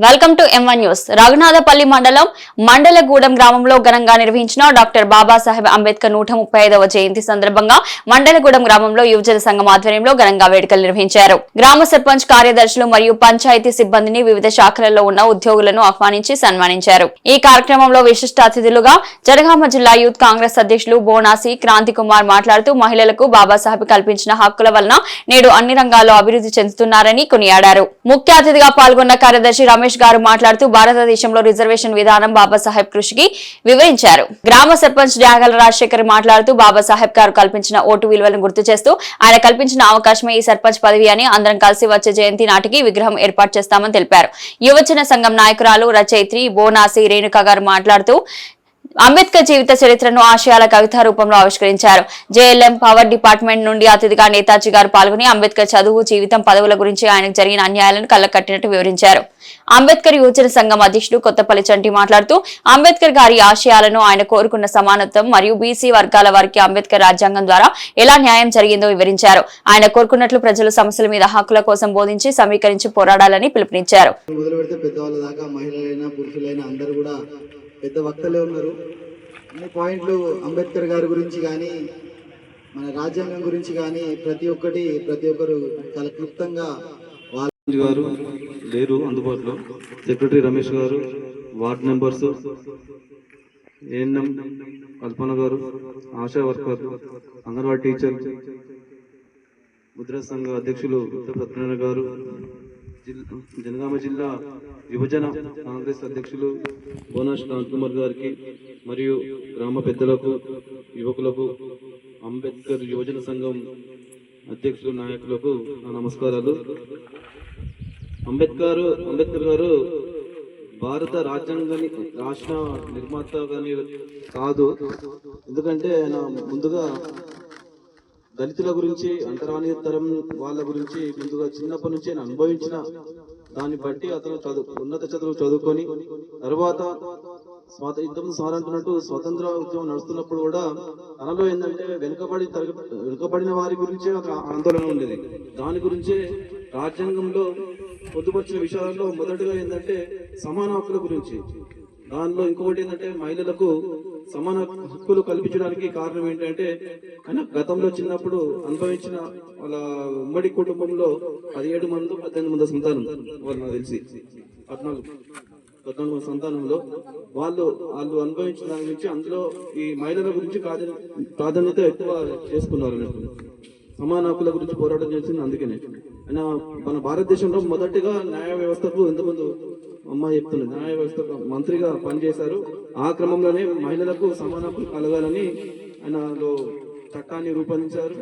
Welcome to M1 news. Raghunathapalli మండలం మండలగూడెం గ్రామంలో ఘనంగా నిర్వహించిన డాక్టర్ బాబాసాహెబ్ అంబేద్కర్ 135వ జయంతి సందర్భంగా మండలగూడెం గ్రామంలో యువజన సంఘం ఆధ్వర్యంలో ఘనంగా వేడుకలు నిర్వహించారు. గ్రామ సర్పంచ్, కార్యదర్శులు మరియు పంచాయతీ సిబ్బందిని వివిధ శాఖలలో ఉన్న ఉద్యోగులను ఆహ్వానించి సన్మానించారు. ఈ కార్యక్రమంలో విశిష్ట అతిథులుగా జనగామ జిల్లా యూత్ కాంగ్రెస్ అధ్యక్షులు బోనాసి క్రాంతి కుమార్ మాట్లాడుతూ మహిళలకు బాబాసాహెబ్ కల్పించిన హక్కుల వలన నేడు అన్ని రంగాల్లో అభివృద్ధి చెందుతున్నారని కొనియాడారు. ముఖ్య అతిథిగా పాల్గొన్న కార్యదర్శి రమేష్ గారు మాట్లాడుతూ భారతదేశంలో రిజర్వేషన్ విధానం బాబాసాహెబ్ కృషికి వివరించారు. గ్రామ సర్పంచ్ డ్యాగల రాజశేఖర్ మాట్లాడుతూ బాబాసాహెబ్ గారు కల్పించిన ఓటు విలువలను గుర్తు చేస్తూ ఆయన కల్పించిన అవకాశమే ఈ సర్పంచ్ పదవి అని అందరం కలిసి వచ్చే జయంతి నాటికి విగ్రహం ఏర్పాటు చేస్తామని తెలిపారు. యువజన సంఘం నాయకురాలు రచయిత్రి బోనాసి రేణుక గారు మాట్లాడుతూ అంబేద్కర్ జీవిత చరిత్రను ఆశయాల కవితా రూపంలో ఆవిష్కరించారు. జేఎల్ఎం పవర్ డిపార్ట్మెంట్ నుండి అతిథిగా నేతాజీ గారు పాల్గొని అంబేద్కర్ చదువు, జీవితం, పదవుల గురించి ఆయనకు జరిగిన అన్యాయాలను కళ్ళకట్టినట్టు వివరించారు. అంబేద్కర్ యువజన సంఘం అధ్యక్షుడు కొత్తపల్లి చంటి మాట్లాడుతూ అంబేద్కర్ గారి ఆశయాలను, ఆయన కోరుకున్న సమానత్వం మరియు బీసీ వర్గాల వారికి అంబేద్కర్ రాజ్యాంగం ద్వారా ఎలా న్యాయం జరిగిందో వివరించారు. ఆయన కోరుకున్నట్లు ప్రజల సమస్యల మీద హక్కుల కోసం బోధించి సమీకరించి పోరాడాలని పిలుపునిచ్చారు. పెద్ద వక్తలే ఉన్నారు. అన్ని పాయింట్లు అంబేద్కర్ గారి గురించి కానీ మన రాజ్యాంగం గురించి కానీ ప్రతి ఒక్కరు చాలా క్లుప్తంగా గారు లేరు అందుబాటులో. సెక్రటరీ రమేష్ గారు, వార్డ్ మెంబర్స్, ఏఎన్ఎం కల్పన గారు, ఆశా వర్కర్లు, అంగన్వాడీ టీచర్, ముద్రా సంఘ అధ్యక్షులు సత్యనారాయణ గారు, జనగామ జిల్లా యువజన కాంగ్రెస్ అధ్యక్షులు బోనాష్ కుమార్ గారికి మరియు గ్రామ పెద్దలకు, యువకులకు, అంబేద్కర్ యువజన సంఘం అధ్యక్షులు, నాయకులకు నా నమస్కారాలు. అంబేద్కర్ గారు భారత రాజ్యాంగాన్ని రాష్ట్ర నిర్మాత కానీ కాదు. ఎందుకంటే ఆయన ముందుగా దళితుల గురించి, అంతరాని తరం వాళ్ళ గురించి ముందుగా చిన్నప్పటి నుంచి అనుభవించిన దాన్ని బట్టి అతను ఉన్నత చదువు చదువుకొని తర్వాత ఇంతకుముందు సార్ అంటున్నట్టు స్వతంత్ర ఉద్యమం నడుస్తున్నప్పుడు కూడా తనలో ఏంటంటే వెనుకబడిన వారి గురించే ఒక ఆందోళన ఉండేది. దాని గురించే రాజ్యాంగంలో పొందుపరిచిన విషయాల్లో మొదటిగా ఏంటంటే సమాన హక్కుల గురించి. దానిలో ఇంకొకటి ఏంటంటే మహిళలకు సమాన హక్కులు కల్పించడానికి కారణం ఏంటంటే ఆయన గతంలో చిన్నప్పుడు అనుభవించిన వాళ్ళ ఉమ్మడి కుటుంబంలో 17 మంది 18 మంది సంతానం, వాళ్ళు నాకు తెలిసి 14 మంది సంతానంలో వాళ్ళు అనుభవించిన దాని గురించి, అందులో ఈ మహిళల గురించి ప్రాధాన్యత ఎక్కువ చేసుకున్నారు అన్నట్టు. సమాన హక్కుల గురించి పోరాటం చేసింది అందుకనే. ఆయన మన భారతదేశంలో మొదటిగా న్యాయ వ్యవస్థకు ఇంతకుముందు అమ్మాయి చెప్తున్నది, న్యాయ వ్యవస్థ మంత్రిగా పనిచేశారు. ఆ క్రమంలోనే మహిళలకు సమాన హక్కులు కలగాలని ఆయనలో చట్టాన్ని రూపొందించారు.